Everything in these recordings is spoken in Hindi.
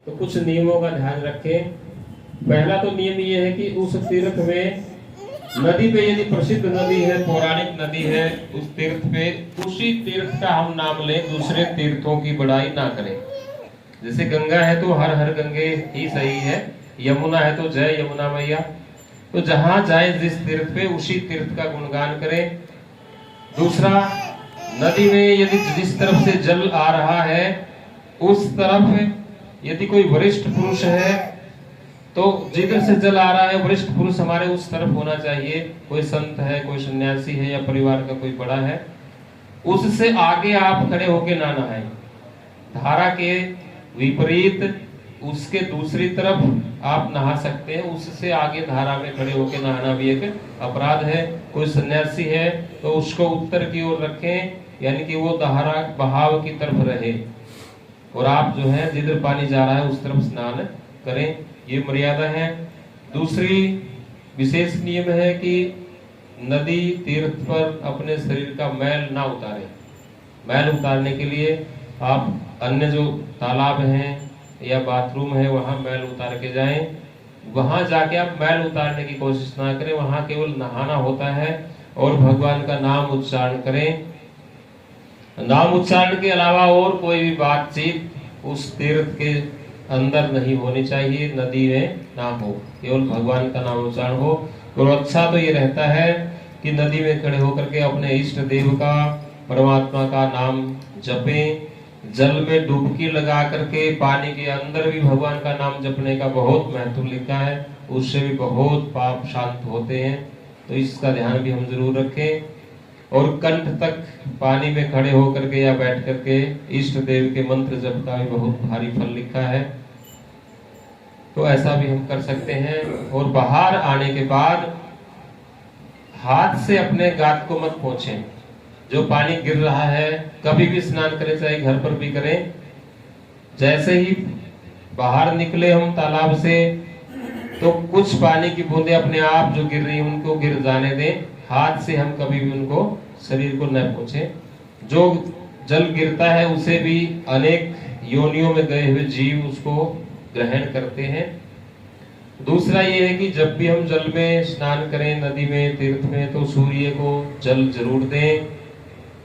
तो कुछ नियमों का ध्यान रखें। पहला तो नियम ये है कि उस तीर्थ में नदी पे यदि प्रसिद्ध नदी है, पौराणिक नदी है, उस तीर्थ पे उसी तीर्थ का हम नाम लें, दूसरे तीर्थों की बड़ाई ना करें। जैसे गंगा है तो हर हर गंगे ही सही है, यमुना है तो जय यमुना मैया। तो जहां जाए जिस तीर्थ पे उसी तीर्थ का गुणगान करें। दूसरा, नदी में यदि जिस तरफ से जल आ रहा है उस तरफ यदि कोई वरिष्ठ पुरुष है तो जिधर से जल आ रहा है वरिष्ठ पुरुष हमारे उस तरफ होना चाहिए। कोई संत है, कोई सन्यासी है या परिवार का कोई बड़ा है, उससे आगे आप खड़े होके ना नहाएं। धारा के विपरीत उसके दूसरी तरफ आप नहा सकते हैं, उससे आगे धारा में खड़े होकर नहाना भी एक अपराध है। कोई सन्यासी है तो उसको उत्तर की ओर रखें, यानी कि वो धारा बहाव की तरफ रहे और आप जो है जिधर पानी जा रहा है उस तरफ स्नान करें। ये मर्यादा है। दूसरी विशेष नियम है कि नदी तीर्थ पर अपने शरीर का मैल ना उतारें। मैल उतारने के लिए आप अन्य जो तालाब हैं या बाथरूम है वहां मैल उतार के जाएं। वहां जाके आप मैल उतारने की कोशिश ना करें, वहां केवल नहाना होता है और भगवान का नाम उच्चारण करें। नाम उच्चारण के अलावा और कोई भी बातचीत उस तीर्थ के अंदर नहीं होनी चाहिए, नदी में ना हो, केवल भगवान का नाम उच्चारण हो। और अच्छा तो ये रहता है कि नदी में खड़े होकर के अपने इष्ट देव का, परमात्मा का नाम जपें। जल में डुबकी लगा करके पानी के अंदर भी भगवान का नाम जपने का बहुत महत्व लिखा है, उससे भी बहुत पाप शांत होते हैं। तो इसका ध्यान भी हम जरूर रखें। और कंठ तक पानी में खड़े होकर के या बैठ करके इष्ट देव के मंत्र जप का भी बहुत भारी फल लिखा है, तो ऐसा भी हम कर सकते हैं। और बाहर आने के बाद हाथ से अपने गात को मत पोंछें। जो पानी गिर रहा है, कभी भी स्नान करें चाहे घर पर भी करें, जैसे ही बाहर निकले हम तालाब से तो कुछ पानी की बूंदे अपने आप जो गिर रही हैं उनको गिर जाने दें। हाथ से हम कभी भी उनको शरीर को न पोंछें। जो जल गिरता है उसे भी अनेक योनियों में गए हुए जीव उसको ग्रहण करते हैं। दूसरा ये है कि जब भी हम जल में स्नान करें, नदी में, तीर्थ में, तो सूर्य को जल जरूर दें।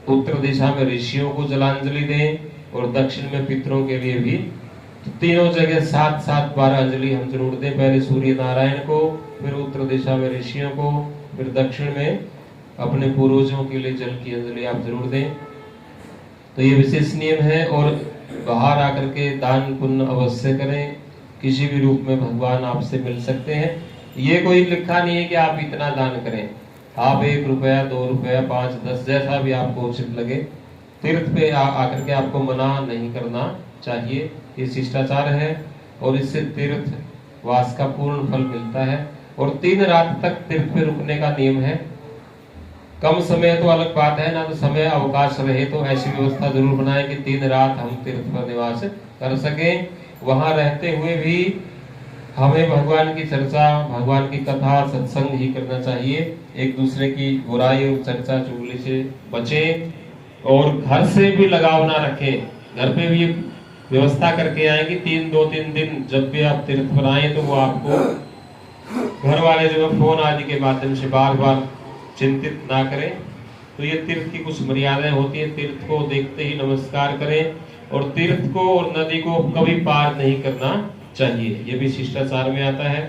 उत्तर दिशा में ऋषियों को जलांजलि दें और दक्षिण में पितरों के लिए भी। तो तीनों जगह 7-7 बार अंजलि हम जरूर दें। पहले सूर्य नारायण को, फिर उत्तर दिशा में ऋषियों को, फिर दक्षिण में अपने पूर्वजों के लिए जल की अंजलि आप जरूर दें। तो ये विशेष नियम है। और बाहर आकर के दान पुण्य अवश्य करें। किसी भी रूप में भगवान आपसे मिल सकते हैं। ये कोई लिखा नहीं है कि आप इतना दान करें। आप 1 रुपया, 2 रुपया, 5, 10 जैसा भी आपको उचित लगे, तीर्थ पे आकर के आपको मना नहीं करना चाहिए। ये शिष्टाचार है और इससे तीर्थ वास का पूर्ण फल मिलता है। और 3 रात तक तीर्थ पे रुकने का नियम है। कम समय तो अलग बात है ना, तो समय अवकाश रहे तो ऐसी व्यवस्था जरूर बनाए कि 3 रात हम तीर्थ पर निवास कर सकें। वहां रहते हुए भी हमें भगवान की चर्चा, भगवान की कथा, सत्संग ही करना चाहिए। एक दूसरे की बुराई और चर्चा चुगली से बचें और घर से भी लगाव ना रखें। घर पे भी व्यवस्था करके आए कि 2-3 दिन जब भी आप तीर्थ पर आए तो वो आपको घर वाले जो है फोन आदि के माध्यम से बार बार चिंतित ना करें। तो ये तीर्थ की कुछ मर्यादाएं होती है। तीर्थ को देखते ही नमस्कार करें और तीर्थ को और नदी को कभी पार नहीं करना चाहिए, ये भी शिष्टाचार में आता है।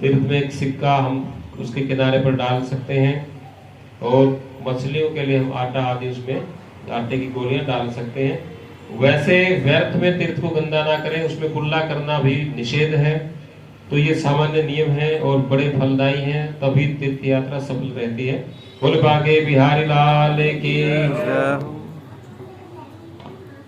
तीर्थ में एक सिक्का हम उसके किनारे पर डाल सकते हैं और मछलियों के लिए हम आटा आदि उसमें आटे की गोलियां डाल सकते हैं। वैसे व्यर्थ में तीर्थ को गंदा ना करें, उसमें कुल्ला करना भी निषेध है। तो ये सामान्य नियम है और बड़े फलदायी हैं, तभी तीर्थ यात्रा सफल रहती है। बोले बाके बिहारी लाल की।